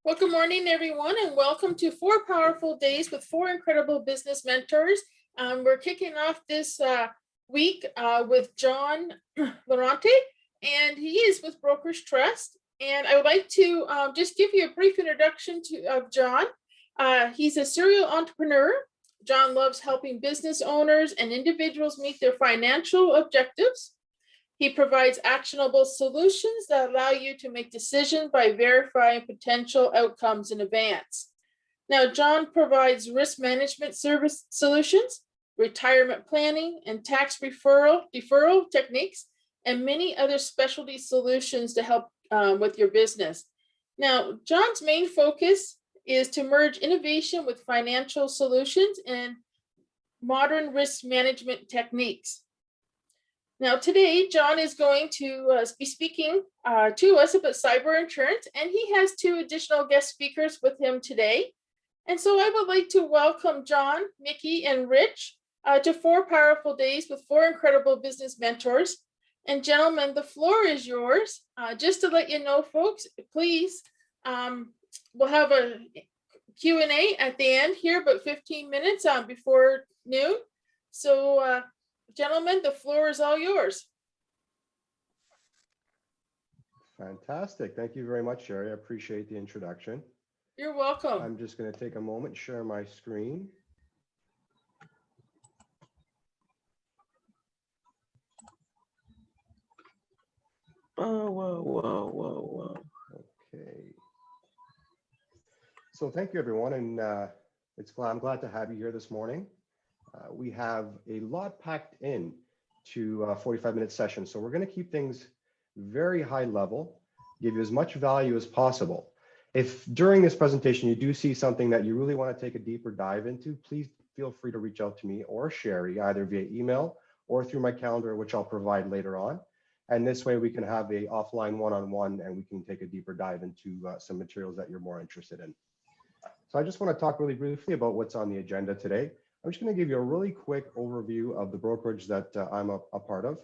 Well, good morning, everyone, and welcome to 4 Powerful Days with 4 incredible business mentors. We're kicking off this week with John Laurendi, and he is with Brokers Trust. And I would like to just give you a brief introduction of John. He's a serial entrepreneur. John loves helping business owners and individuals meet their financial objectives. He provides actionable solutions that allow you to make decisions by verifying potential outcomes in advance. Now, John provides risk management service solutions, retirement planning, and tax deferral techniques, and many other specialty solutions to help with your business. Now, John's main focus is to merge innovation with financial solutions and modern risk management techniques. Now, today, John is going to be speaking to us about cyber insurance, and he has 2 additional guest speakers with him today. And so I would like to welcome John, Mickey, and Rich to 4 Powerful Days with 4 incredible business mentors. And gentlemen, the floor is yours. Just to let you know, folks, please, we'll have a Q&A at the end here, about 15 minutes before noon. So, gentlemen, the floor is all yours. Fantastic. Thank you very much, Sherry. I appreciate the introduction. You're welcome. I'm just going to take a moment, share my screen. Whoa. Okay. So thank you, everyone. And I'm glad to have you here this morning. We have a lot packed in to a 45-minute session. So we're going to keep things very high level, give you as much value as possible. If during this presentation you do see something that you really want to take a deeper dive into, please feel free to reach out to me or Sherry, either via email or through my calendar, which I'll provide later on. And this way we can have a offline one-on-one and we can take a deeper dive into some materials that you're more interested in. So I just want to talk really briefly about what's on the agenda today. I'm just going to give you a really quick overview of the brokerage that I'm a part of.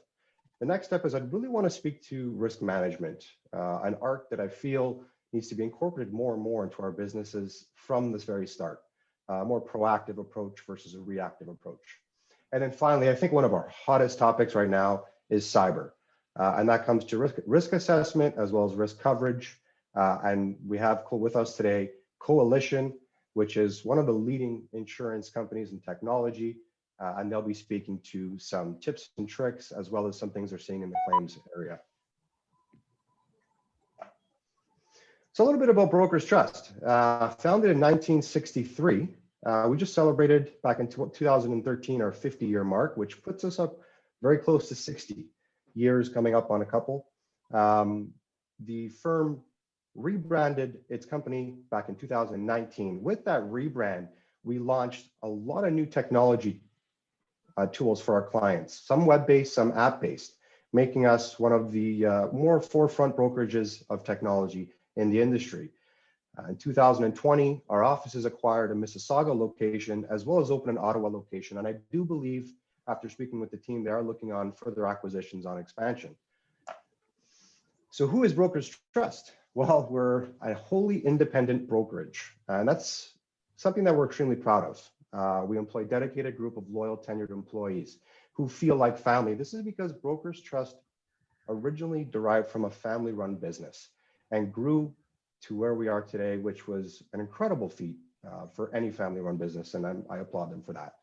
The next step is I really want to speak to risk management, an art that I feel needs to be incorporated more and more into our businesses from this very start, a more proactive approach versus a reactive approach. And then finally, I think one of our hottest topics right now is cyber. And that comes to risk assessment as well as risk coverage. And we have with us today Coalition, which is one of the leading insurance companies in technology. And they'll be speaking to some tips and tricks, as well as some things they're seeing in the claims area. So a little bit about Brokers Trust. Founded in 1963, we just celebrated back in 2013 our 50-year mark, which puts us up very close to 60 years, coming up on a couple. The firm rebranded its company back in 2019. With that rebrand, we launched a lot of new technology tools for our clients, some web-based, some app-based, making us one of the more forefront brokerages of technology in the industry. In 2020, our offices acquired a Mississauga location as well as opened an Ottawa location. And I do believe, after speaking with the team, they are looking on further acquisitions on expansion. So who is Brokers Trust? Well, we're a wholly independent brokerage, and that's something that we're extremely proud of. We employ a dedicated group of loyal, tenured employees who feel like family. This is because Brokers Trust originally derived from a family-run business and grew to where we are today, which was an incredible feat for any family-run business, and I applaud them for that.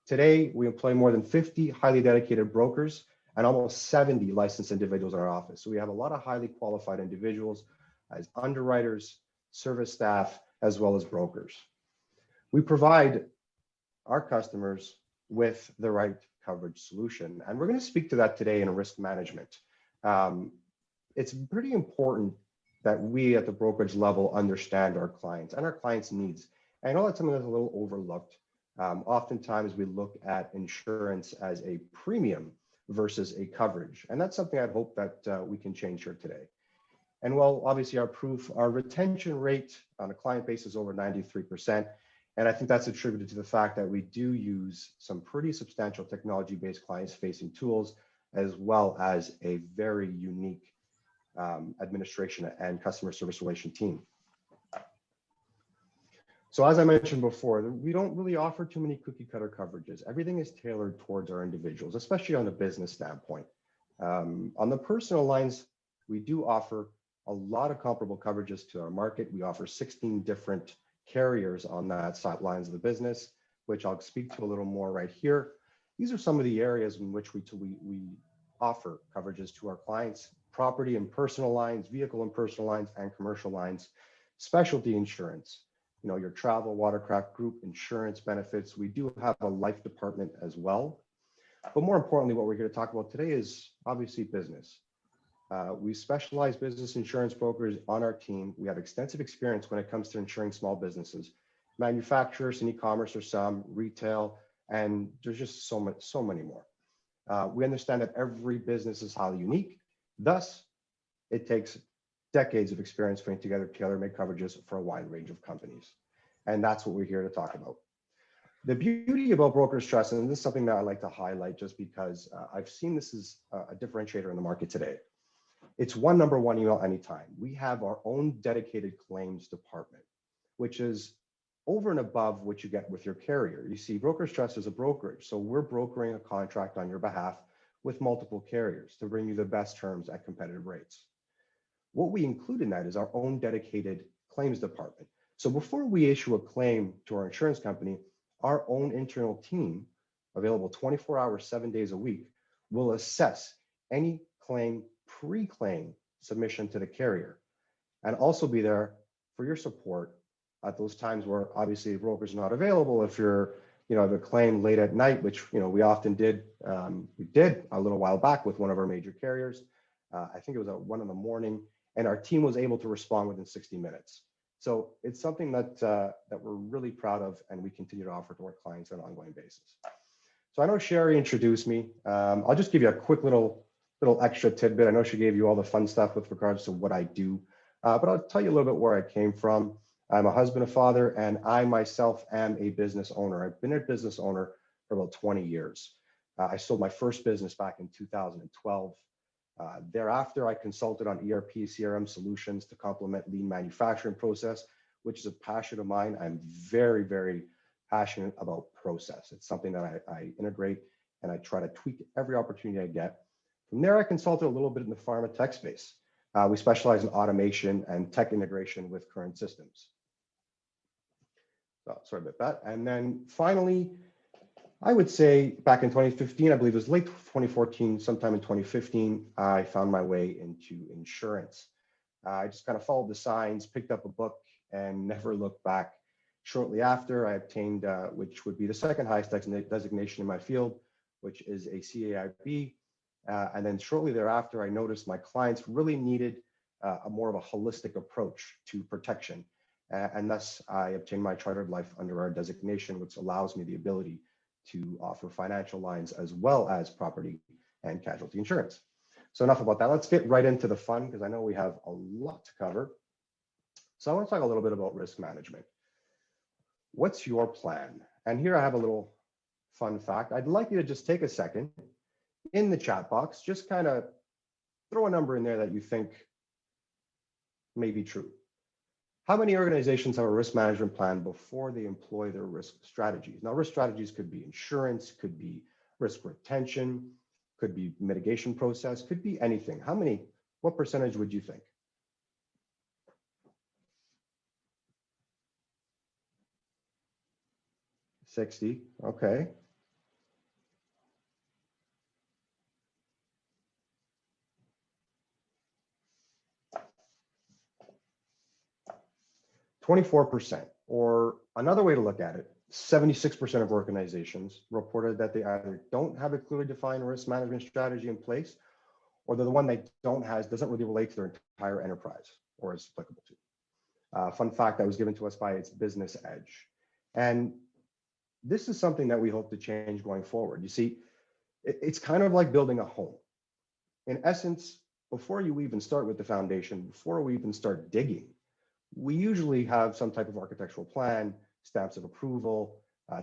Today, we employ more than 50 highly dedicated brokers and almost 70 licensed individuals in our office. So we have a lot of highly qualified individuals as underwriters, service staff, as well as brokers. We provide our customers with the right coverage solution, and we're going to speak to that today in risk management. It's pretty important that we at the brokerage level understand our clients and our clients' needs. And I know that's something that's a little overlooked. Oftentimes we look at insurance as a premium versus a coverage, and that's something I'd hope that we can change here today. And well, obviously our retention rate on a client base is over 93%. And I think that's attributed to the fact that we do use some pretty substantial technology-based clients-facing tools, as well as a very unique administration and customer service relation team. So as I mentioned before, we don't really offer too many cookie cutter coverages. Everything is tailored towards our individuals, especially on the business standpoint. On the personal lines, we do offer a lot of comparable coverages to our market. We offer 16 different carriers on that side lines of the business, which I'll speak to a little more right here. These are some of the areas in which we offer coverages to our clients: property and personal lines, vehicle and personal lines, and commercial lines, specialty insurance, your travel, watercraft, group insurance benefits. We do have a life department as well. But more importantly, what we're here to talk about today is obviously business. We specialize business insurance brokers on our team. We have extensive experience when it comes to insuring small businesses, manufacturers and e-commerce are some, retail, and there's just so many more. We understand that every business is highly unique. Thus, it takes decades of experience putting together tailor-made coverages for a wide range of companies. And that's what we're here to talk about. The beauty about Brokers Trust, and this is something that I like to highlight just because I've seen this as a differentiator in the market today. It's number one email anytime. We have our own dedicated claims department, which is over and above what you get with your carrier. You see, Brokers Trust is a brokerage, so we're brokering a contract on your behalf with multiple carriers to bring you the best terms at competitive rates. What we include in that is our own dedicated claims department. So before we issue a claim to our insurance company, our own internal team, available 24 hours, 7 days a week, will assess any claim, pre-claim submission to the carrier, and also be there for your support at those times where obviously the broker's not available. If you're, the claim late at night, which, we often did, we did a little while back with one of our major carriers. I think it was at 1 a.m, and our team was able to respond within 60 minutes. So it's something that we're really proud of, and we continue to offer to our clients on an ongoing basis. So I know Sherry introduced me. I'll just give you a quick little extra tidbit. I know she gave you all the fun stuff with regards to what I do, but I'll tell you a little bit where I came from. I'm a husband, a father, and I myself am a business owner. I've been a business owner for about 20 years. I sold my first business back in 2012. Thereafter, I consulted on ERP, CRM solutions to complement lean manufacturing process, which is a passion of mine. I'm very, very passionate about process. It's something that I integrate and I try to tweak every opportunity I get. From there, I consulted a little bit in the pharma tech space. We specialize in automation and tech integration with current systems. So, sorry about that. And then finally, I would say back in 2015, I believe it was late 2014, sometime in 2015, I found my way into insurance. I just kind of followed the signs, picked up a book, and never looked back. Shortly after, I obtained, which would be the second highest designation in my field, which is a CAIB. And then shortly thereafter, I noticed my clients really needed a more of a holistic approach to protection. And thus, I obtained my chartered life under our designation, which allows me the ability to offer financial lines as well as property and casualty insurance. So enough about that. Let's get right into the fun, because I know we have a lot to cover. So I want to talk a little bit about risk management. What's your plan? And here I have a little fun fact. I'd like you to just take a second in the chat box, just kind of throw a number in there that you think may be true. How many organizations have a risk management plan before they employ their risk strategies? Now, risk strategies could be insurance, could be risk retention, could be mitigation process, could be anything. What percentage would you think? 60, okay. 24%, or another way to look at it, 76% of organizations reported that they either don't have a clearly defined risk management strategy in place, or the one they don't have doesn't really relate to their entire enterprise or is applicable to. Fun fact that was given to us by its Business Edge. And this is something that we hope to change going forward. You see, it's kind of like building a home. In essence, before you even start with the foundation, before we even start digging, we usually have some type of architectural plan, stamps of approval,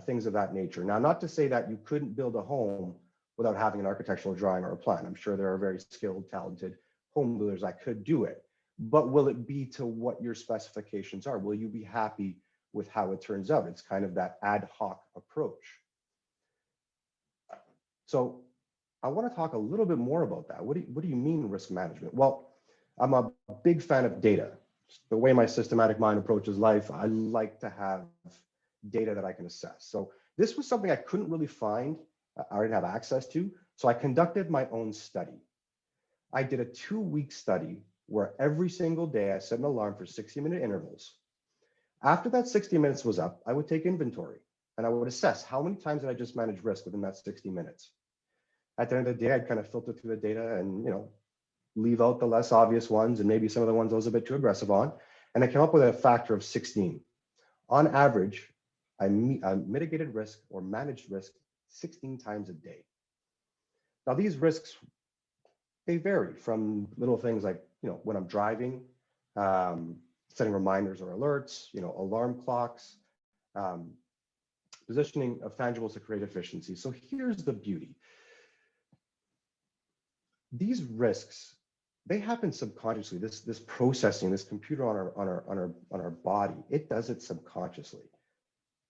things of that nature. Now, not to say that you couldn't build a home without having an architectural drawing or a plan. I'm sure there are very skilled, talented home builders that could do it. But will it be to what your specifications are? Will you be happy with how it turns out. It's kind of that ad hoc approach. So I want to talk a little bit more about that. What do you mean risk management? Well, I'm a big fan of data. The way my systematic mind approaches life, I like to have data that I can assess. So this was something I couldn't really find, I didn't have access to. So I conducted my own study. I did a 2-week study where every single day I set an alarm for 60-minute intervals. After that 60 minutes was up, I would take inventory and I would assess how many times did I just manage risk within that 60 minutes. At the end of the day, I'd kind of filter through the data and, leave out the less obvious ones and maybe some of the ones I was a bit too aggressive on. And I came up with a factor of 16. On average, I mitigated risk or managed risk 16 times a day. Now, these risks, they vary from little things like, when I'm driving, setting reminders or alerts, alarm clocks, positioning of tangibles to create efficiency. So here's the beauty. These risks, they happen subconsciously. This processing, this computer on our body, it does it subconsciously.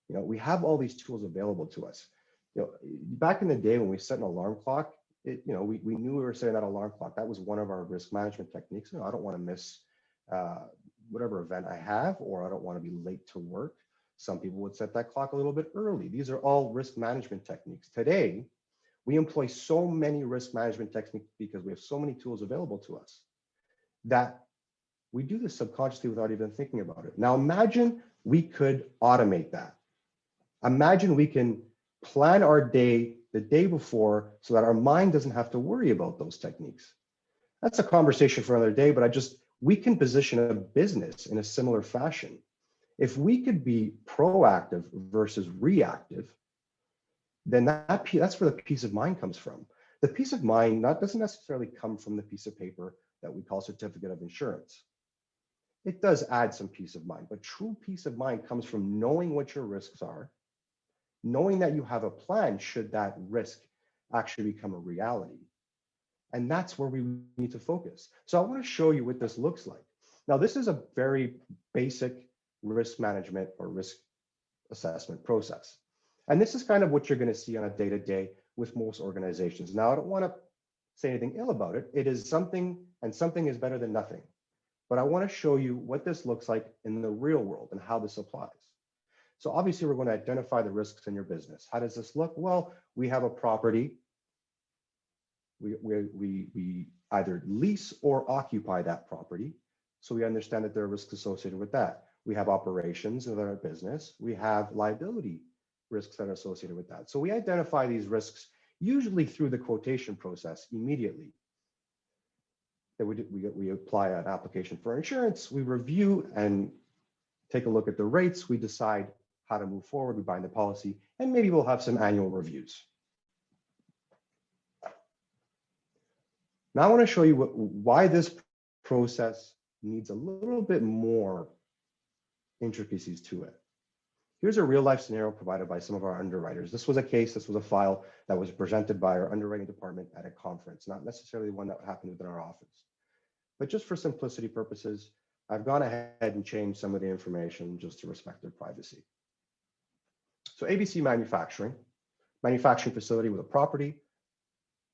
We have all these tools available to us. Back in the day when we set an alarm clock, we knew we were setting that alarm clock. That was one of our risk management techniques. I don't want to miss whatever event I have, or I don't want to be late to work. Some people would set that clock a little bit early. These are all risk management techniques. Today, we employ so many risk management techniques because we have so many tools available to us that we do this subconsciously without even thinking about it. Now, imagine we could automate that. Imagine we can plan our day the day before so that our mind doesn't have to worry about those techniques. That's a conversation for another day, but we can position a business in a similar fashion. If we could be proactive versus reactive, then that's where the peace of mind comes from. The peace of mind doesn't necessarily come from the piece of paper that we call certificate of insurance. It does add some peace of mind, but true peace of mind comes from knowing what your risks are, knowing that you have a plan should that risk actually become a reality. And that's where we need to focus. So I want to show you what this looks like. Now, this is a very basic risk management or risk assessment process. And this is kind of what you're going to see on a day-to-day with most organizations. Now, I don't want to say anything ill about it. It is something, and something is better than nothing. But I want to show you what this looks like in the real world and how this applies. So obviously, we're going to identify the risks in your business. How does this look? Well, we have a property. We either lease or occupy that property. So we understand that there are risks associated with that. We have operations in our business. We have liability risks that are associated with that. So we identify these risks usually through the quotation process immediately. Then we apply an application for insurance. We review and take a look at the rates. We decide how to move forward. We bind the policy, and maybe we'll have some annual reviews. Now I want to show you why this process needs a little bit more intricacies to it. Here's a real life scenario provided by some of our underwriters. This was a file that was presented by our underwriting department at a conference, not necessarily one that happened within our office. But just for simplicity purposes, I've gone ahead and changed some of the information just to respect their privacy. So ABC manufacturing facility with a property.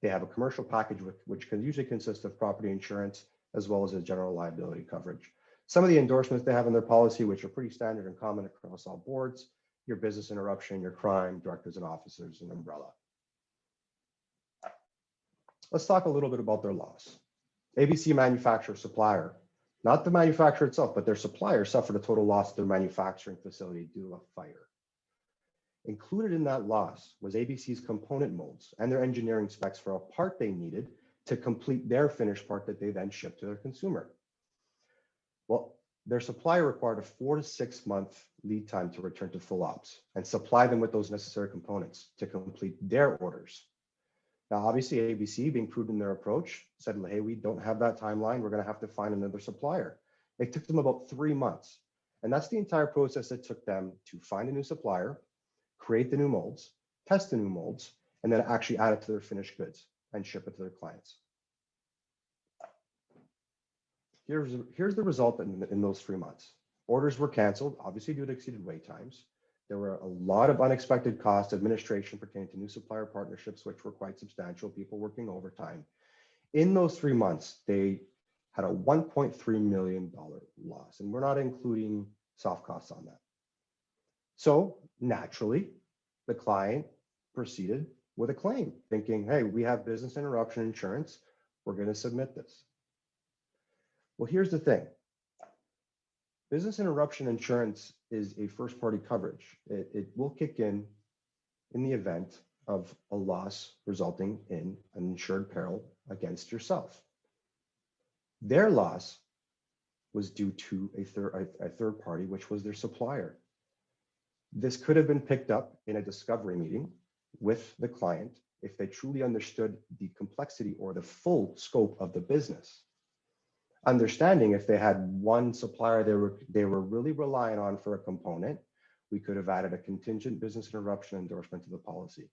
They have a commercial package which can usually consist of property insurance as well as a general liability coverage. Some of the endorsements they have in their policy, which are pretty standard and common across all boards, your business interruption, your crime, directors and officers, and umbrella. Let's talk a little bit about their loss. ABC manufacturer supplier, not the manufacturer itself, but their supplier suffered a total loss to their manufacturing facility due to a fire. Included in that loss was ABC's component molds and their engineering specs for a part they needed to complete their finished part that they then shipped to their consumer. Well, their supplier required a 4 to 6 month lead time to return to full ops and supply them with those necessary components to complete their orders. Now, obviously, ABC, being prudent in their approach, said, hey, we don't have that timeline. We're going to have to find another supplier. It took them about 3 months. And that's the entire process it took them to find a new supplier, create the new molds, test the new molds, and then actually add it to their finished goods and ship it to their clients. Here's the result in those 3 months. Orders were canceled, obviously due to exceeded wait times. There were a lot of unexpected cost administration pertaining to new supplier partnerships, which were quite substantial, people working overtime. In those 3 months, they had a $1.3 million loss, and we're not including soft costs on that. So naturally, the client proceeded with a claim, thinking, hey, we have business interruption insurance, we're going to submit this. Well, here's the thing. Business interruption insurance is a first party coverage. It will kick in the event of a loss resulting in an insured peril against yourself. Their loss was due to a third party, which was their supplier. This could have been picked up in a discovery meeting with the client if they truly understood the complexity or the full scope of the business. Understanding if they had one supplier they were really relying on for a component, we could have added a contingent business interruption endorsement to the policy.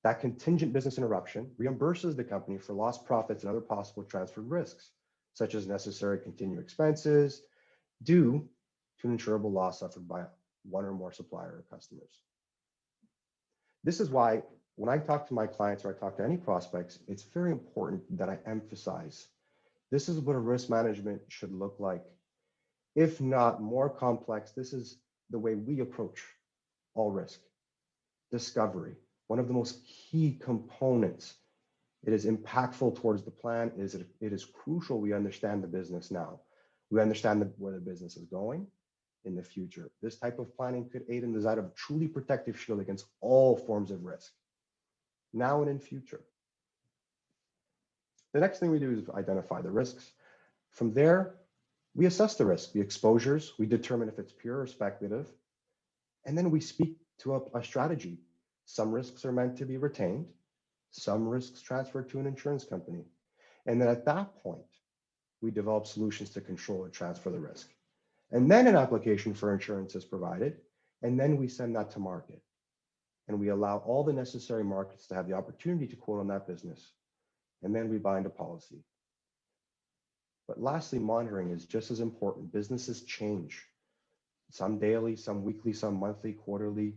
That contingent business interruption reimburses the company for lost profits and other possible transferred risks, such as necessary continued expenses due to an insurable loss suffered by one or more supplier or customers. This is why when I talk to my clients or I talk to any prospects, it's very important that I emphasize this is what a risk management should look like. If not more complex, this is the way we approach all risk. Discovery, one of the most key components. It is impactful towards the plan. It is crucial we understand the business now. We understand where the business is going in the future. This type of planning could aid in the design of a truly protective shield against all forms of risk, now and in future. The next thing we do is identify the risks. From there, we assess the risk, the exposures, we determine if it's pure or speculative, and then we speak to a strategy. Some risks are meant to be retained, some risks transferred to an insurance company. And then at that point, we develop solutions to control or transfer the risk. And then an application for insurance is provided, and then we send that to market. And we allow all the necessary markets to have the opportunity to quote on that business. And then we bind a policy. But lastly, monitoring is just as important. Businesses change, some daily, some weekly, some monthly, quarterly.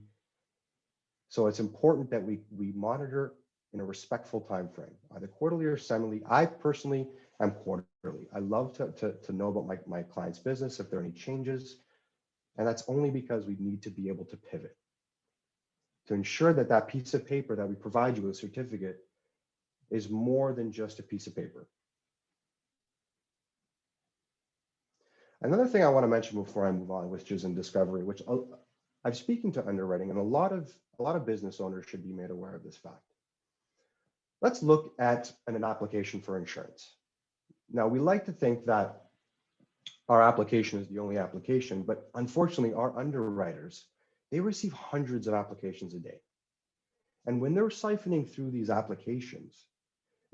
So it's important that we monitor in a respectful time frame, either quarterly or semi. I personally am quarterly. I love to know about my client's business, if there are any changes. And that's only because we need to be able to pivot to ensure that that piece of paper that we provide you with, a certificate, is more than just a piece of paper. Another thing I want to mention before I move on, which is in discovery, which I'm speaking to underwriting, and a lot of business owners should be made aware of this fact. Let's look at an application for insurance. Now, we like to think that our application is the only application, but unfortunately, our underwriters, they receive hundreds of applications a day. And when they're siphoning through these applications,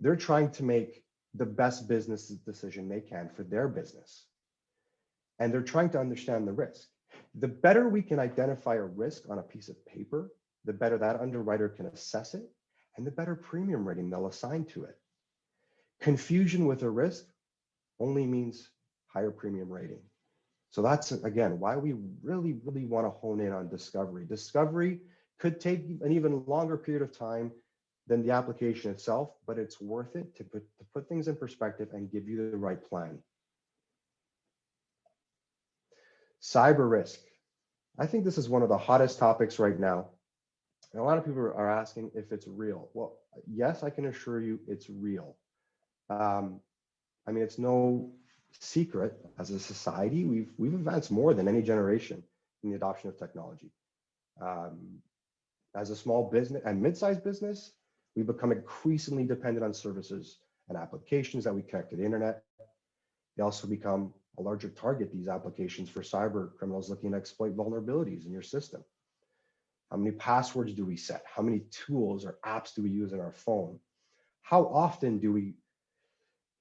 they're trying to make the best business decision they can for their business. And they're trying to understand the risk. The better we can identify a risk on a piece of paper, the better that underwriter can assess it, and the better premium rating they'll assign to it. Confusion with a risk only means higher premium rating. So that's, again, why we really, really want to hone in on discovery. Discovery could take an even longer period of time than the application itself, but it's worth it to put things in perspective and give you the right plan. Cyber risk. I think this is one of the hottest topics right now. And a lot of people are asking if it's real. Well, yes, I can assure you it's real. I mean, it's no secret as a society, we've advanced more than any generation in the adoption of technology. As a small business and mid-sized business, we've become increasingly dependent on services and applications that we connect to the internet. They also become a larger target, these applications, for cyber criminals looking to exploit vulnerabilities in your system. How many passwords do we set? How many tools or apps do we use in our phone? How often do we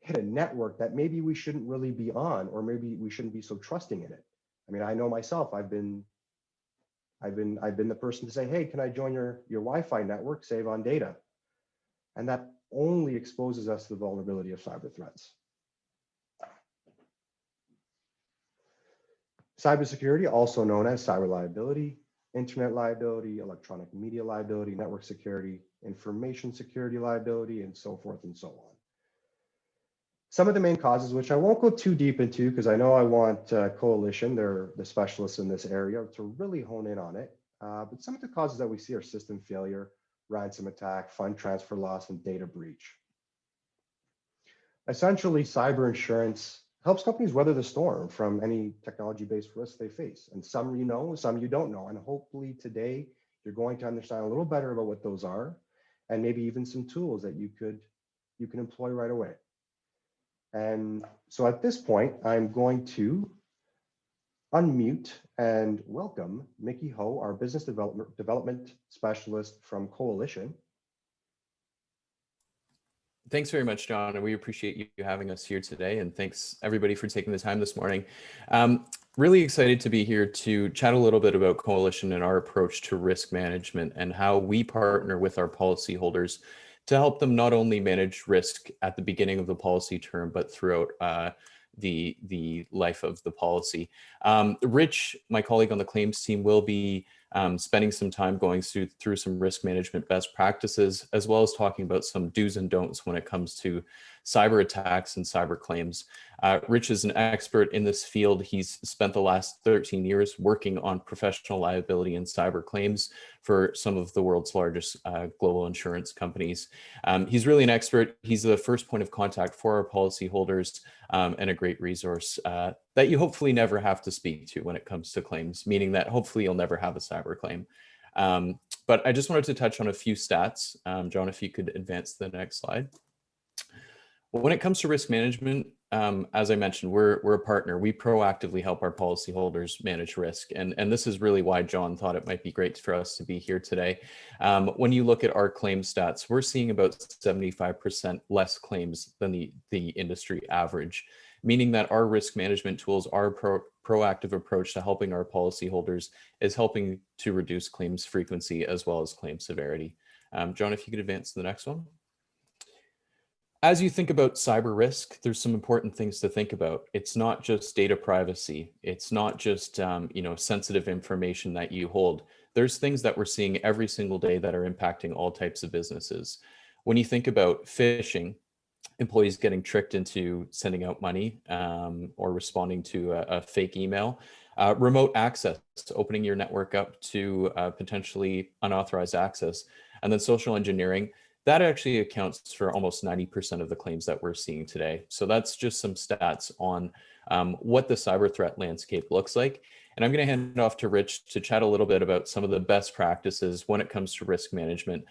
hit a network that maybe we shouldn't really be on, or maybe we shouldn't be so trusting in it? I mean, I know myself, I've been the person to say, hey, can I join your Wi-Fi network, save on data? And that only exposes us to the vulnerability of cyber threats. Cybersecurity, also known as cyber liability, internet liability, electronic media liability, network security, information security liability, and so forth and so on. Some of the main causes, which I won't go too deep into because I know I want Coalition, they're the specialists in this area, to really hone in on it. But some of the causes that we see are system failure, ransom attack, fund transfer loss, and data breach. Essentially, cyber insurance helps companies weather the storm from any technology-based risks they face. And some you know, some you don't know. And hopefully today, you're going to understand a little better about what those are, and maybe even some tools that you can employ right away. And so at this point, I'm going to unmute and welcome Mickey Ho, our business development specialist from Coalition. Thanks very much, John, and we appreciate you having us here today. And thanks everybody for taking the time this morning. Really excited to be here to chat a little bit about Coalition and our approach to risk management and how we partner with our policyholders to help them not only manage risk at the beginning of the policy term, but throughout the life of the policy. Rich, my colleague on the claims team, will be spending some time going through some risk management best practices, as well as talking about some do's and don'ts when it comes to cyber attacks and cyber claims. Rich is an expert in this field. He's spent the last 13 years working on professional liability and cyber claims for some of the world's largest global insurance companies. He's really an expert. He's the first point of contact for our policyholders and a great resource that you hopefully never have to speak to when it comes to claims, meaning that hopefully you'll never have a cyber claim. But I just wanted to touch on a few stats. John, if you could advance to the next slide. When it comes to risk management, as I mentioned, we're a partner. We proactively help our policyholders manage risk. And this is really why John thought it might be great for us to be here today. When you look at our claim stats, we're seeing about 75% less claims than the industry average, meaning that our risk management tools, our proactive approach to helping our policyholders is helping to reduce claims frequency as well as claim severity. John, if you could advance to the next one. As you think about cyber risk, there's some important things to think about. It's not just data privacy. It's not just sensitive information that you hold. There's things that we're seeing every single day that are impacting all types of businesses. When you think about phishing, employees getting tricked into sending out money or responding to a fake email, remote access, opening your network up to potentially unauthorized access, and then social engineering, that actually accounts for almost 90% of the claims that we're seeing today. So that's just some stats on what the cyber threat landscape looks like. And I'm going to hand it off to Rich to chat a little bit about some of the best practices when it comes to risk management.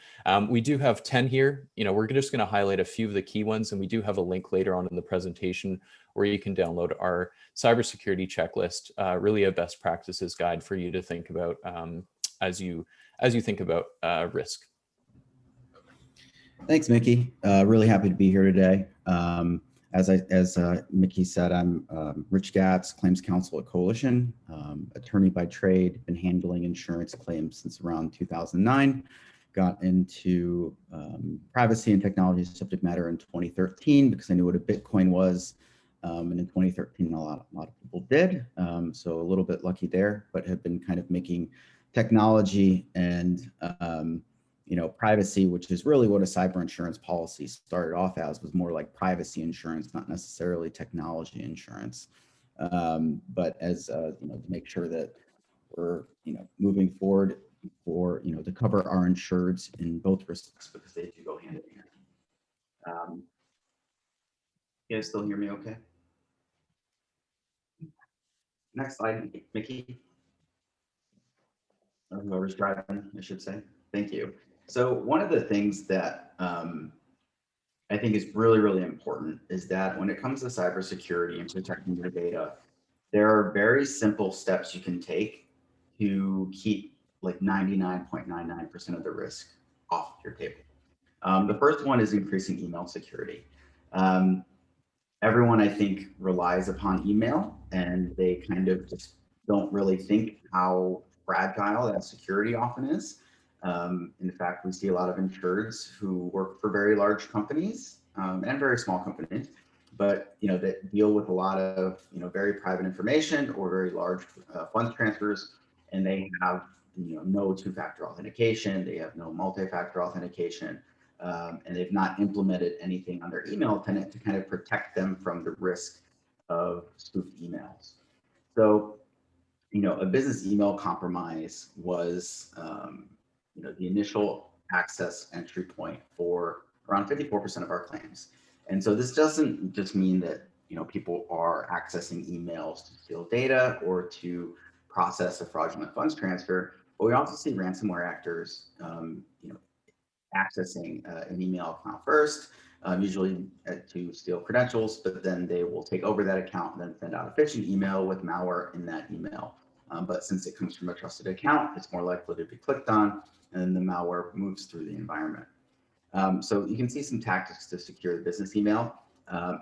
We do have 10 here. We're just going to highlight a few of the key ones, and we do have a link later on in the presentation where you can download our cybersecurity checklist, really a best practices guide for you to think about as you think about risk. Thanks, Mickey. Really happy to be here today. As Mickey said, I'm Rich Gatz, Claims Counsel at Coalition, attorney by trade, been handling insurance claims since around 2009. Got into privacy and technology subject matter in 2013 because I knew what a Bitcoin was. And in 2013, a lot of people did. So a little bit lucky there, but have been kind of making technology and privacy, which is really what a cyber insurance policy started off as, was more like privacy insurance, not necessarily technology insurance. But as to make sure that we're moving forward for to cover our insureds in both respects, because they do go hand in hand. You guys still hear me okay? Next slide, Mickey. Or whoever's driving, I should say. Thank you. So one of the things that I think is really, really important is that when it comes to cybersecurity and protecting your data, there are very simple steps you can take to keep like 99.99% of the risk off your table. The first one is increasing email security. Everyone, I think, relies upon email, and they kind of just don't really think how fragile that security often is. In fact, we see a lot of insureds who work for very large companies and very small companies, but that deal with a lot of very private information or very large funds transfers, and they have no two-factor authentication, they have no multi-factor authentication, and they've not implemented anything on their email tenant to kind of protect them from the risk of spoofed emails. So, a business email compromise was, the initial access entry point for around 54% of our claims. And so this doesn't just mean that, people are accessing emails to steal data or to process a fraudulent funds transfer, but we also see ransomware actors, accessing an email account first, usually to steal credentials, but then they will take over that account and then send out a phishing email with malware in that email. But since it comes from a trusted account, it's more likely to be clicked on, and then the malware moves through the environment. So you can see some tactics to secure the business email.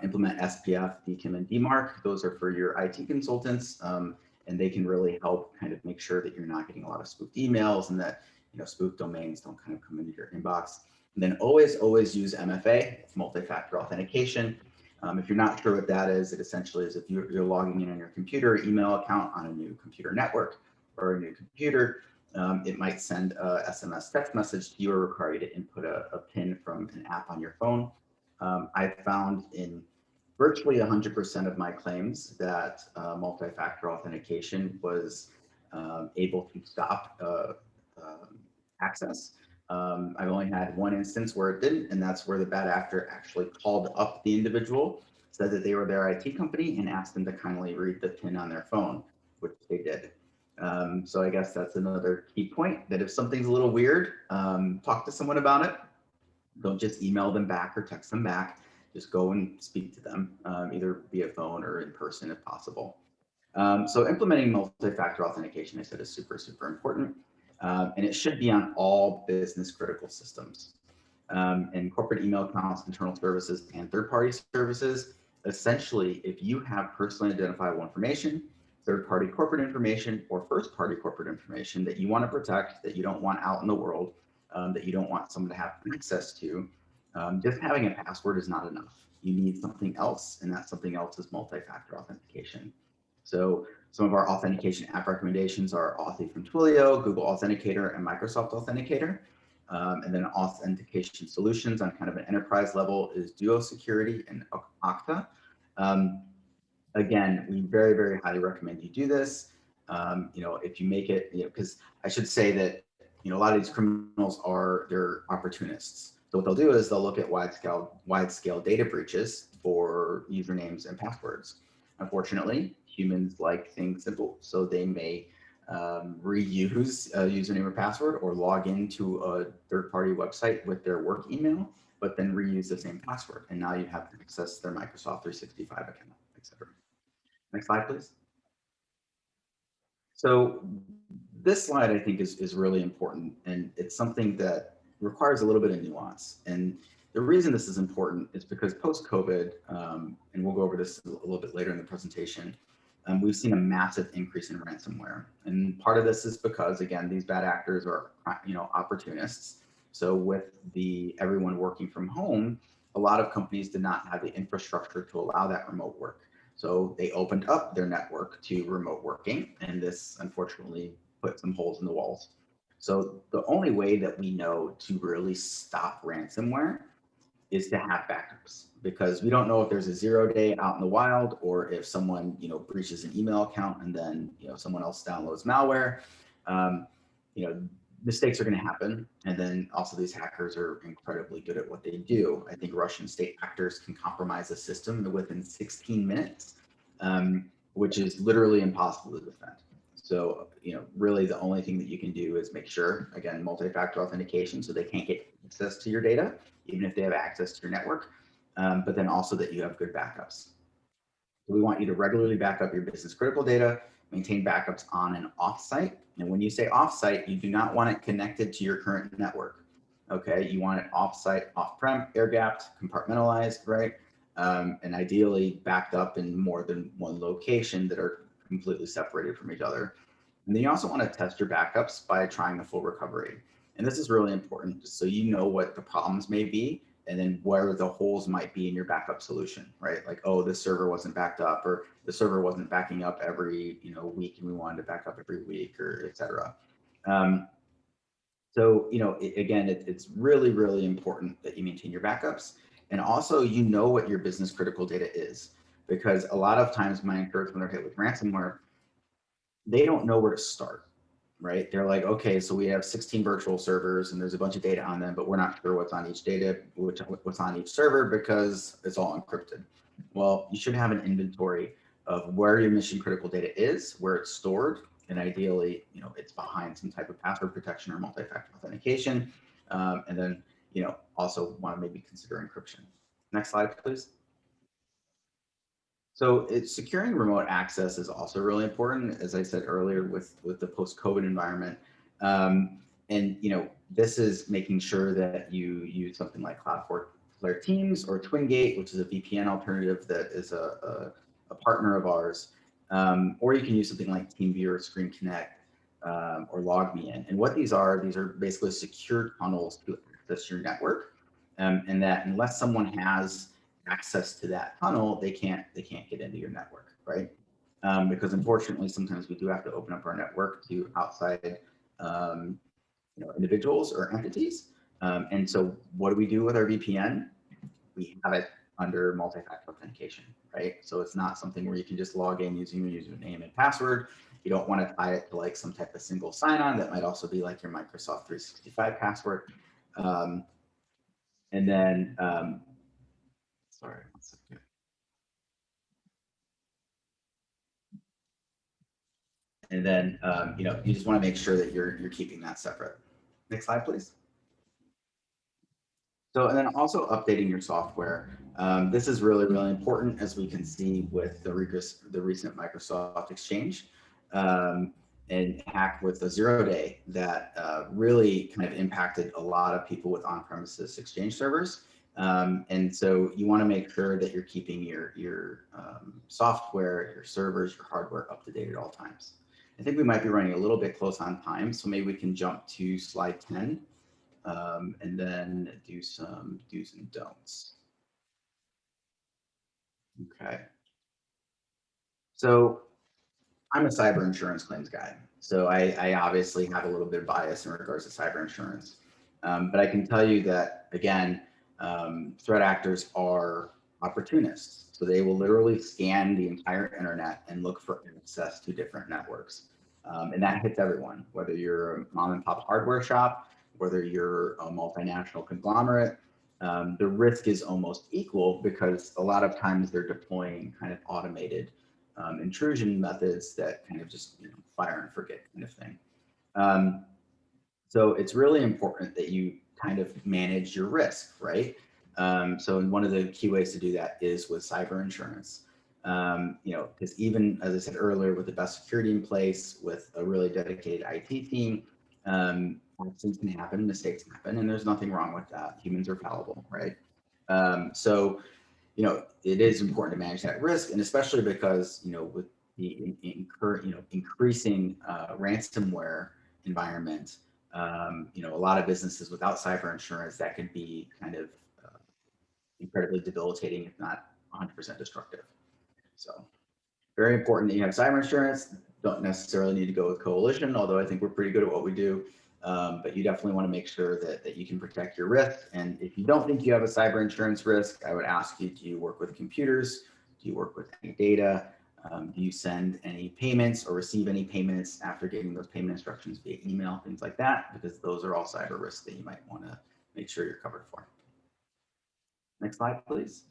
Implement SPF, DKIM, and DMARC. Those are for your IT consultants, and they can really help kind of make sure that you're not getting a lot of spoofed emails and that spoofed domains don't kind of come into your inbox. And then always use MFA, multi-factor authentication. If you're not sure what that is, it essentially is if you're logging in on your computer email account on a new computer network or a new computer, it might send a SMS text message to you or require you to input a PIN from an app on your phone. I've found in virtually 100% of my claims that multi-factor authentication was able to stop access. I've only had one instance where it didn't, and that's where the bad actor actually called up the individual, said that they were their IT company, and asked them to kindly read the PIN on their phone, which they did. So I guess that's another key point, that if something's a little weird, talk to someone about it. Don't just email them back or text them back. Just go and speak to them, either via phone or in person if possible. So implementing multi-factor authentication, I said, is super, super important. And it should be on all business critical systems. And corporate email accounts, internal services, and third-party services. Essentially, if you have personally identifiable information, third-party corporate information, or first-party corporate information that you want to protect, that you don't want out in the world, that you don't want someone to have access to, just having a password is not enough. You need something else, and that something else is multi-factor authentication. So some of our authentication app recommendations are Authy from Twilio, Google Authenticator, and Microsoft Authenticator. And then authentication solutions on kind of an enterprise level is Duo Security and Okta. Again, we very, very highly recommend you do this. If you make it, because I should say that, a lot of these criminals they're opportunists. So what they'll do is they'll look at wide scale data breaches for usernames and passwords. Unfortunately, humans like things simple, so they may reuse a username or password or log into a third-party website with their work email, but then reuse the same password. And now you have access to their Microsoft 365 account, etc. Next slide, please. So this slide, I think, is really important, and it's something that requires a little bit of nuance. And the reason this is important is because post-COVID, and we'll go over this a little bit later in the presentation, we've seen a massive increase in ransomware. And part of this is because, again, these bad actors are, opportunists. So with everyone working from home, a lot of companies did not have the infrastructure to allow that remote work. So they opened up their network to remote working, and this unfortunately put some holes in the walls. So the only way that we know to really stop ransomware is to have backups, because we don't know if there's a 0-day out in the wild, or if someone breaches an email account and then someone else downloads malware. Mistakes are going to happen, and then also these hackers are incredibly good at what they do. I think Russian state actors can compromise a system within 16 minutes, which is literally impossible to defend. So, really the only thing that you can do is make sure, again, multi-factor authentication, so they can't get access to your data, even if they have access to your network, but then also that you have good backups. So we want you to regularly back up your business critical data, maintain backups on and off site. And when you say off site, you do not want it connected to your current network. Okay, you want it off site, off-prem, air-gapped, compartmentalized, right? And ideally backed up in more than one location that are completely separated from each other. And then you also want to test your backups by trying a full recovery. And this is really important, just so you know what the problems may be and then where the holes might be in your backup solution, right? Like, oh, this server wasn't backed up, or the server wasn't backing up every week, and we wanted to back up every week, or et cetera. So, again, it's really, really important that you maintain your backups, and also what your business critical data is, because a lot of times my insurers, when they're hit with ransomware, they don't know where to start, right? They're like, okay, so we have 16 virtual servers and there's a bunch of data on them, but we're not sure what's on each what's on each server because it's all encrypted. Well, you should have an inventory of where your mission critical data is, where it's stored, and ideally, it's behind some type of password protection or multi-factor authentication. And then, also want to maybe consider encryption. Next slide, please. So securing remote access is also really important, as I said earlier, with the post-COVID environment. And this is making sure that you use something like Cloudflare Teams or TwinGate, which is a VPN alternative that is a partner of ours. Or you can use something like TeamViewer, Screen Connect, or LogMeIn. And what these are basically secure tunnels to access your network, and that unless someone has access to that tunnel, they can't get into your network, right? Because unfortunately, sometimes we do have to open up our network to outside individuals or entities. And so what do we do with our VPN? We have it under multi-factor authentication, right? So it's not something where you can just log in using your username and password. You don't want to tie it to like some type of single sign-on that might also be like your Microsoft 365 password. And then, sorry, one second. And then, you just want to make sure that you're keeping that separate. Next slide, please. So, and then also updating your software. This is really, really important, as we can see with the recent Microsoft Exchange and hack with the 0-day that really kind of impacted a lot of people with on-premises Exchange servers. And so you want to make sure that you're keeping your software, your servers, your hardware up to date at all times. I think we might be running a little bit close on time, so maybe we can jump to slide 10 and then do some do's and don'ts. Okay. So I'm a cyber insurance claims guy, so I obviously have a little bit of bias in regards to cyber insurance. But I can tell you that, again, threat actors are opportunists. So they will literally scan the entire internet and look for access to different networks. And that hits everyone, whether you're a mom and pop hardware shop, whether you're a multinational conglomerate. The risk is almost equal because a lot of times they're deploying kind of automated intrusion methods that kind of just fire and forget kind of thing. So it's really important that you kind of manage your risk, right? So one of the key ways to do that is with cyber insurance. Because even, as I said earlier, with the best security in place, with a really dedicated IT team, accidents can happen, mistakes happen, and there's nothing wrong with that. Humans are fallible, right? So, it is important to manage that risk, and especially because, with the increasing ransomware environment, a lot of businesses without cyber insurance, that could be kind of incredibly debilitating, if not 100% destructive. So very important that you have cyber insurance. Don't necessarily need to go with Coalition, although I think we're pretty good at what we do. But you definitely want to make sure that you can protect your risk. And if you don't think you have a cyber insurance risk, I would ask you, do you work with computers? Do you work with any data? Do you send any payments or receive any payments after getting those payment instructions via email, things like that? Because those are all cyber risks that you might want to make sure you're covered for. Next slide, please.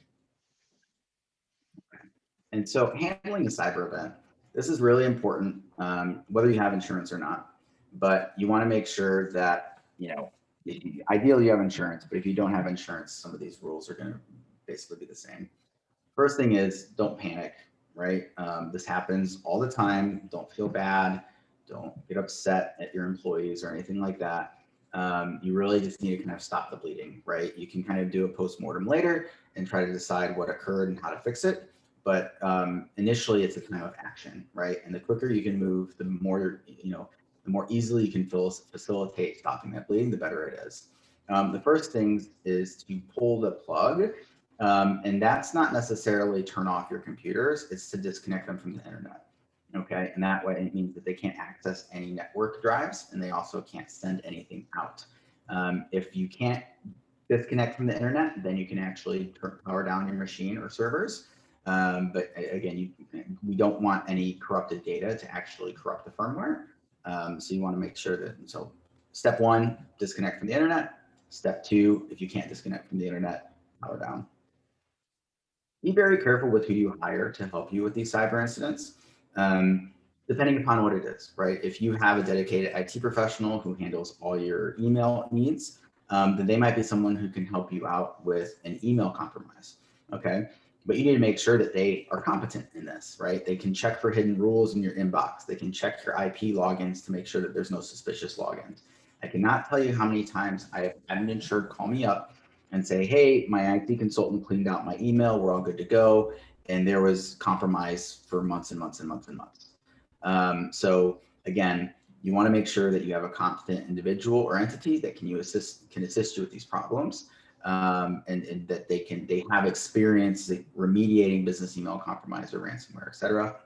And so handling a cyber event, this is really important, whether you have insurance or not. But you want to make sure that, ideally you have insurance, but if you don't have insurance, some of these rules are going to basically be the same. First thing is, don't panic, right? This happens all the time. Don't feel bad. Don't get upset at your employees or anything like that. You really just need to kind of stop the bleeding, right? You can kind of do a post-mortem later and try to decide what occurred and how to fix it. But initially, it's a time of action, right? And the quicker you can move, the more easily you can facilitate stopping that bleeding, the better it is. The first thing is to pull the plug, and that's not necessarily turn off your computers, it's to disconnect them from the internet. Okay, and that way it means that they can't access any network drives and they also can't send anything out. If you can't disconnect from the internet, then you can actually power down your machine or servers. But again, we don't want any corrupted data to actually corrupt the firmware. So you want to make sure that, so step one, disconnect from the internet. Step two, if you can't disconnect from the internet, power down. Be very careful with who you hire to help you with these cyber incidents, depending upon what it is, right? If you have a dedicated IT professional who handles all your email needs, then they might be someone who can help you out with an email compromise, okay? But you need to make sure that they are competent in this, right? They can check for hidden rules in your inbox. They can check your IP logins to make sure that there's no suspicious logins. I cannot tell you how many times I have had an insured call me up and say, hey, my IT consultant cleaned out my email, we're all good to go. And there was compromise for months and months and months and months. So again, you want to make sure that you have a competent individual or entity that can assist you with these problems, and that they have experience remediating business email compromise or ransomware, et cetera.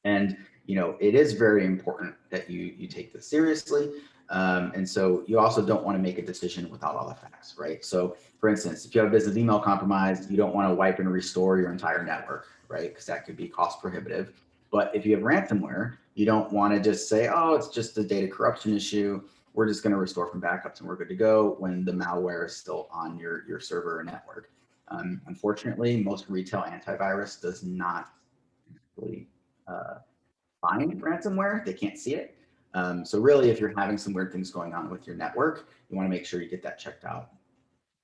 And it is very important that you take this seriously. And so you also don't want to make a decision without all the facts, right? So for instance, if you have a business email compromised, you don't want to wipe and restore your entire network, right? Because that could be cost prohibitive. But if you have ransomware, you don't want to just say, oh, it's just a data corruption issue. We're just going to restore from backups and we're good to go when the malware is still on your server or network. Unfortunately, most retail antivirus does not really find ransomware. They can't see it. So really, if you're having some weird things going on with your network, you want to make sure you get that checked out.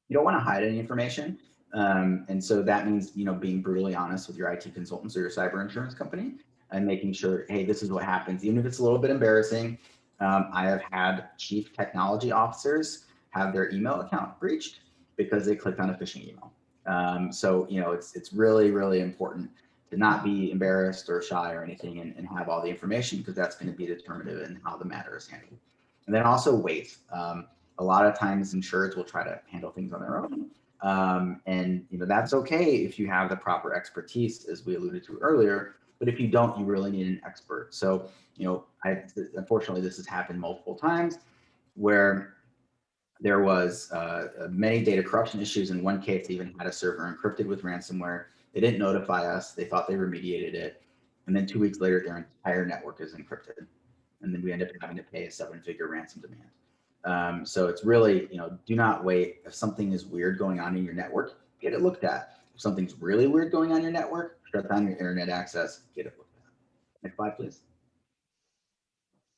You don't want to hide any information. And so that means, being brutally honest with your IT consultants or your cyber insurance company and making sure, hey, this is what happens, even if it's a little bit embarrassing. I have had chief technology officers have their email account breached because they clicked on a phishing email. So, it's really, really important to not be embarrassed or shy or anything and have all the information, because that's going to be determinative in how the matter is handled. And then also wait. A lot of times insureds will try to handle things on their own. And that's okay if you have the proper expertise, as we alluded to earlier, but if you don't, you really need an expert. So, unfortunately, this has happened multiple times where there was many data corruption issues. In one case, they even had a server encrypted with ransomware. They didn't notify us. They thought they remediated it. And then 2 weeks later, their entire network is encrypted. And then we end up having to pay a 7-figure ransom demand. So it's really, do not wait. If something is weird going on in your network, get it looked at. If something's really weird going on in your network, shut down your internet access, get it looked at. Next slide, please.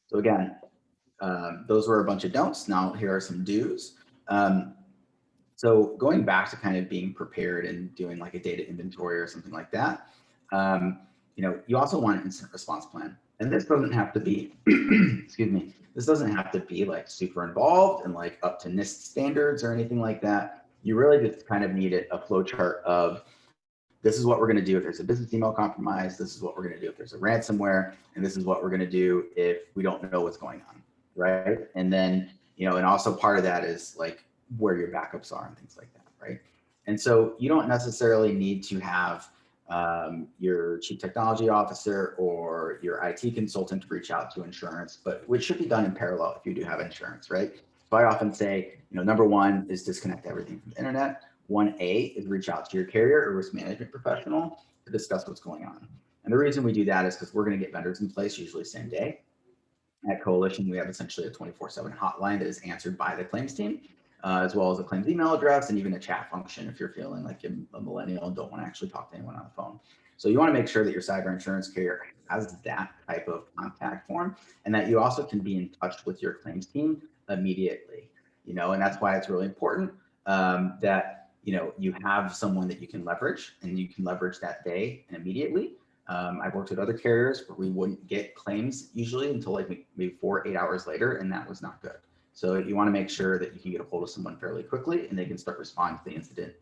So again, those were a bunch of don'ts. Now here are some do's. So going back to kind of being prepared and doing like a data inventory or something like that, you also want an incident response plan. And this doesn't have to be, excuse me, this doesn't have to be like super involved and like up to NIST standards or anything like that. You really just kind of need a flow chart of, this is what we're going to do if there's a business email compromise. This is what we're going to do if there's a ransomware. And this is what we're going to do if we don't know what's going on, right? And then, and also part of that is like where your backups are and things like that, right? And so you don't necessarily need to have your chief technology officer or your IT consultant to reach out to insurance, but which should be done in parallel if you do have insurance, right? So I often say, number one is disconnect everything from the internet. 1A is reach out to your carrier or risk management professional to discuss what's going on. And the reason we do that is because we're going to get vendors in place usually same day. At Coalition, we have essentially a 24/7 hotline that is answered by the claims team, as well as a claims email address and even a chat function if you're feeling like you're a millennial and don't want to actually talk to anyone on the phone. So you want to make sure that your cyber insurance carrier has that type of contact form, and that you also can be in touch with your claims team immediately. And that's why it's really important that you have someone that you can leverage, and you can leverage that day and immediately. I've worked with other carriers where we wouldn't get claims usually until like maybe 4 or 8 hours later, and that was not good. So you want to make sure that you can get a hold of someone fairly quickly and they can start responding to the incident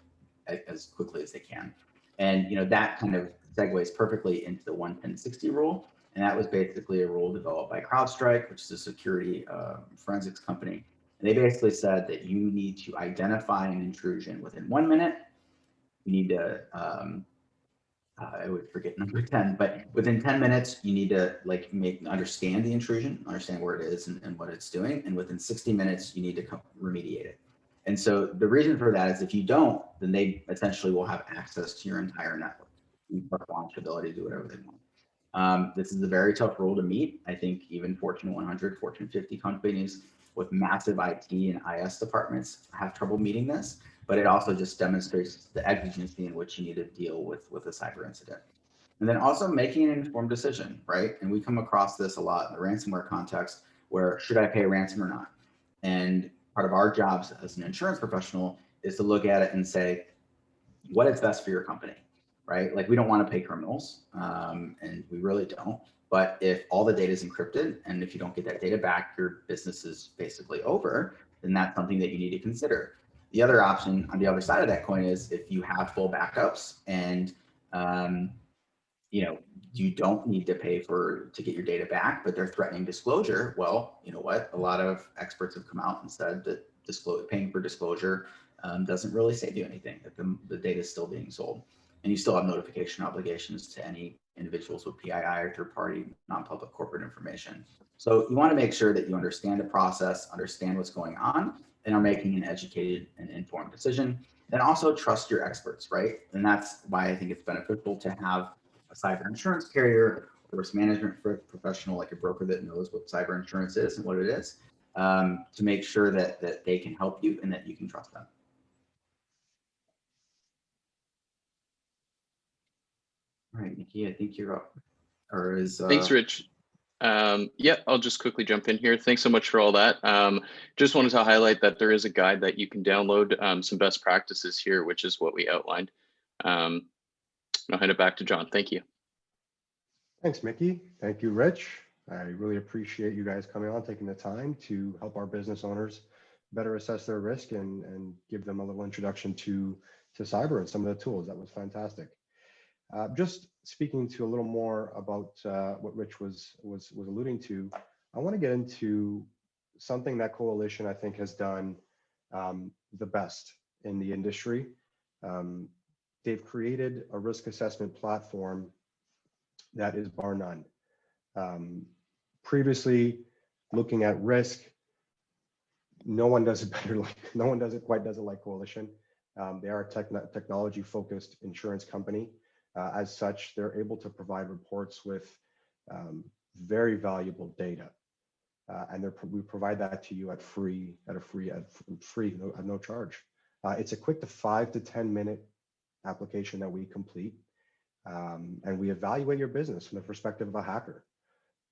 as quickly as they can. And that kind of segues perfectly into the 11060 rule. And that was basically a rule developed by CrowdStrike, which is a security forensics company. And they basically said that you need to identify an intrusion within 1 minute. You need to, I would forget number 10, but within 10 minutes, you need to understand the intrusion, understand where it is and what it's doing. And within 60 minutes, you need to remediate it. And so the reason for that is if you don't, then they essentially will have access to your entire network. You want the ability to do whatever they want. This is a very tough rule to meet. I think even Fortune 100, Fortune 50 companies with massive IT and IS departments have trouble meeting this, but it also just demonstrates the exigency in which you need to deal with a cyber incident. And then also making an informed decision, right? And we come across this a lot in the ransomware context where should I pay a ransom or not? And part of our jobs as an insurance professional is to look at it and say, what is best for your company, right? Like we don't want to pay criminals, and we really don't. But if all the data is encrypted and if you don't get that data back, your business is basically over, then that's something that you need to consider. The other option on the other side of that coin is if you have full backups and you don't need to pay to get your data back, but they're threatening disclosure. Well, you know what? A lot of experts have come out and said that paying for disclosure doesn't really save you anything, that the data is still being sold. And you still have notification obligations to any individuals with PII or third-party non-public corporate information. So you want to make sure that you understand the process, understand what's going on, and are making an educated and informed decision. And also trust your experts, right? And that's why I think it's beneficial to have a cyber insurance carrier, a risk management professional like a broker that knows what cyber insurance is and what it is, to make sure that they can help you and that you can trust them. All right, Nikki, I think you're up. Or is Thanks, Rich. Yeah, I'll just quickly jump in here. Thanks so much for all that. Just wanted to highlight that there is a guide that you can download, some best practices here, which is what we outlined. I'll hand it back to John. Thank you. Thanks, Mickey. Thank you, Rich. I really appreciate you guys coming on, taking the time to help our business owners better assess their risk and give them a little introduction to cyber and some of the tools. That was fantastic. Just speaking to a little more about what Rich was alluding to, I want to get into something that Coalition I think has done the best in the industry. They've created a risk assessment platform that is bar none. Previously, looking at risk, no one does it better. No one does it like Coalition. They are a technology-focused insurance company. As such, they're able to provide reports with very valuable data, and we provide that to you at no charge. It's a quick 5 to 10 minute application that we complete, and we evaluate your business from the perspective of a hacker.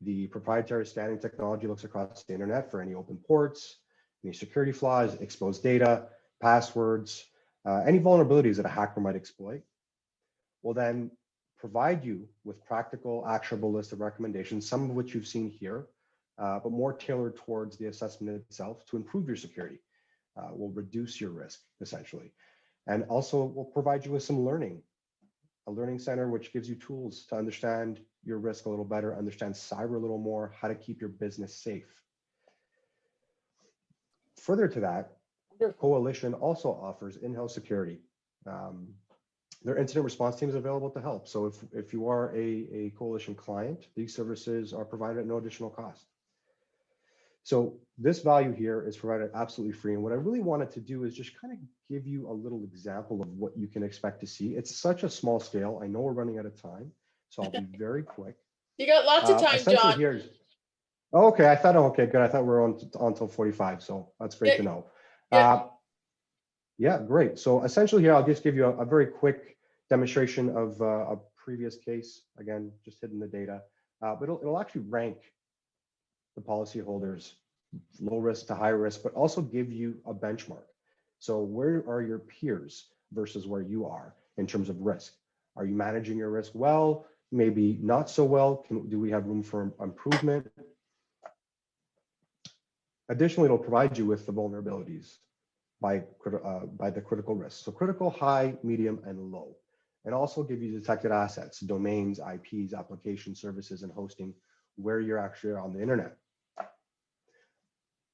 The proprietary scanning technology looks across the internet for any open ports, any security flaws, exposed data, passwords, any vulnerabilities that a hacker might exploit. We'll then provide you with practical, actionable list of recommendations, some of which you've seen here, but more tailored towards the assessment itself to improve your security. We'll reduce your risk, essentially. And also, we'll provide you with some learning, a learning center which gives you tools to understand your risk a little better, understand cyber a little more, how to keep your business safe. Further to that, Coalition also offers in-house security. Their incident response team is available to help. So if you are a Coalition client, these services are provided at no additional cost. So this value here is provided absolutely free. And what I really wanted to do is just kind of give you a little example of what you can expect to see. It's such a small scale. I know we're running out of time, so I'll be very quick. You got lots of time, John. Here's, okay, I thought, okay, good. I thought we were on until 45, so that's great to know. Yeah, great. So essentially here, I'll just give you a very quick demonstration of a previous case. Again, just hidden the data, but it'll actually rank the policyholders low risk to high risk, but also give you a benchmark. So where are your peers versus where you are in terms of risk? Are you managing your risk well? Maybe not so well. Do we have room for improvement? Additionally, it'll provide you with the vulnerabilities by the critical risks. So critical, high, medium, and low. And also give you detected assets, domains, IPs, application services, and hosting where you're actually on the internet.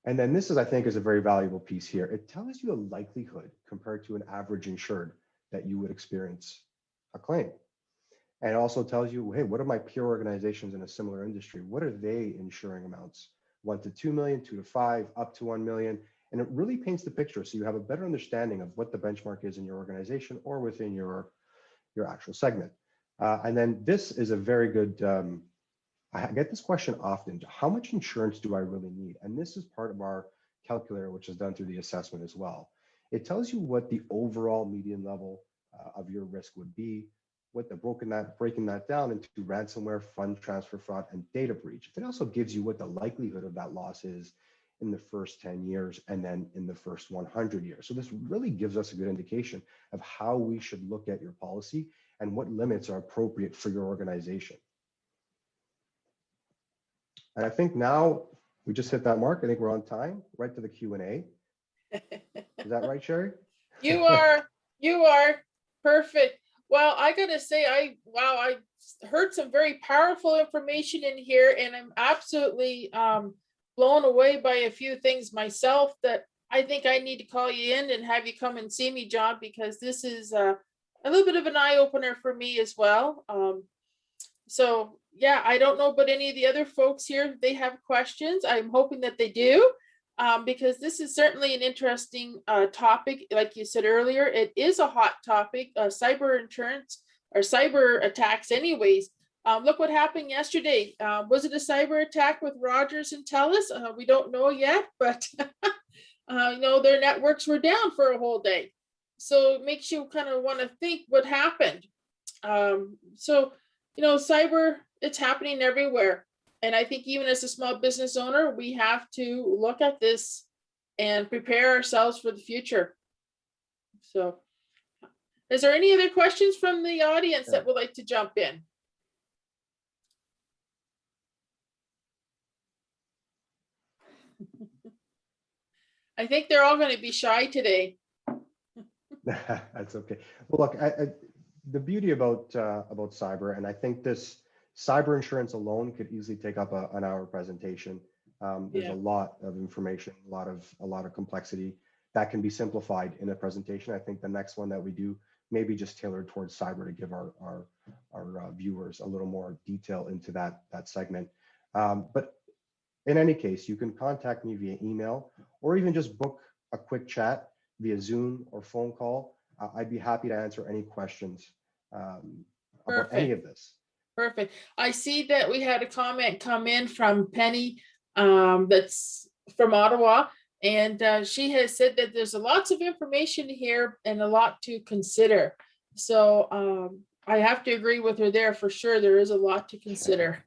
And then this is, I think, is a very valuable piece here. It tells you the likelihood compared to an average insured that you would experience a claim. And it also tells you, hey, what are my peer organizations in a similar industry? What are they insuring amounts? 1 to 2 million, 2 to 5, up to 1 million. And it really paints the picture so you have a better understanding of what the benchmark is in your organization or within your actual segment. And then this is a very good, I get this question often, how much insurance do I really need? And this is part of our calculator, which is done through the assessment as well. It tells you what the overall median level of your risk would be, what the breaking that down into ransomware, fund transfer fraud, and data breach. It also gives you what the likelihood of that loss is in the first 10 years and then in the first 100 years. So this really gives us a good indication of how we should look at your policy and what limits are appropriate for your organization. And I think now we just hit that mark. I think we're on time, right to the Q&A. Is that right, Sherry? You are perfect. Well, I gotta say, I heard some very powerful information in here, and I'm absolutely blown away by a few things myself that I think I need to call you in and have you come and see me, John, because this is a little bit of an eye opener for me as well. So yeah, I don't know about any of the other folks here. They have questions. I'm hoping that they do. Because this is certainly an interesting topic. Like you said earlier, it is a hot topic, cyber insurance or cyber attacks anyways. Look what happened yesterday. Was it a cyber attack with Rogers and TELUS? We don't know yet, but their networks were down for a whole day. So it makes you kind of want to think what happened. Cyber, it's happening everywhere. And I think even as a small business owner, we have to look at this and prepare ourselves for the future. So is there any other questions from the audience that would like to jump in? I think they're all going to be shy today. That's okay. Well, look, the beauty about cyber, and I think this cyber insurance alone could easily take up an hour presentation. There's a lot of information, a lot of complexity that can be simplified in a presentation. I think the next one that we do may be just tailored towards cyber to give our viewers a little more detail into that segment. But in any case, you can contact me via email or even just book a quick chat via Zoom or phone call. I'd be happy to answer any questions about any of this. Perfect. I see that we had a comment come in from Penny that's from Ottawa, and she has said that there's lots of information here and a lot to consider. So I have to agree with her there for sure. There is a lot to consider.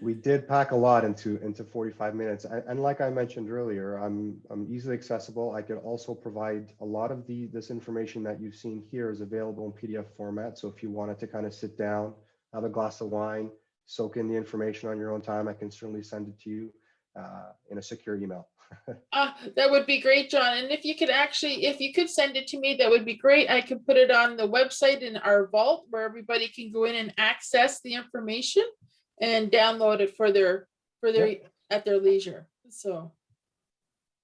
We did pack a lot into 45 minutes. And like I mentioned earlier, I'm easily accessible. I could also provide a lot of this information that you've seen here is available in PDF format. So if you wanted to kind of sit down, have a glass of wine, soak in the information on your own time, I can certainly send it to you in a secure email. That would be great, John. And if you could send it to me, that would be great. I could put it on the website in our vault where everybody can go in and access the information and download it for their at their leisure. So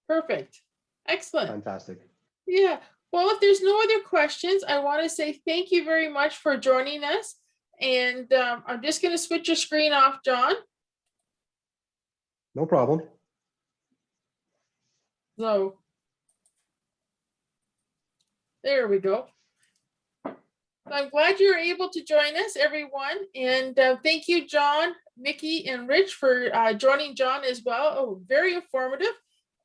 perfect. Excellent. Fantastic. Yeah. Well, if there's no other questions, I want to say thank you very much for joining us. And I'm just going to switch your screen off, John. No problem. So there we go. I'm glad you're able to join us, everyone. And thank you, John, Mickey, and Rich for joining John as well. Oh, very informative.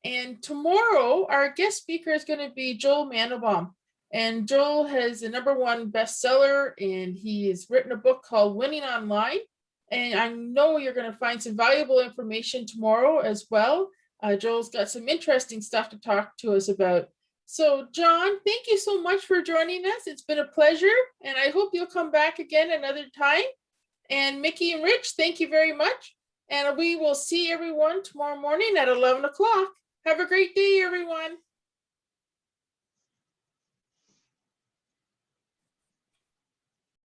And tomorrow, our guest speaker is going to be Joel Mandelbaum. And Joel has a #1 bestseller, and he has written a book called Winning Online. And I know you're going to find some valuable information tomorrow as well. Joel's got some interesting stuff to talk to us about. So, John, thank you so much for joining us. It's been a pleasure, and I hope you'll come back again another time. And Mickey and Rich, thank you very much. And we will see everyone tomorrow morning at 11 o'clock. Have a great day, everyone.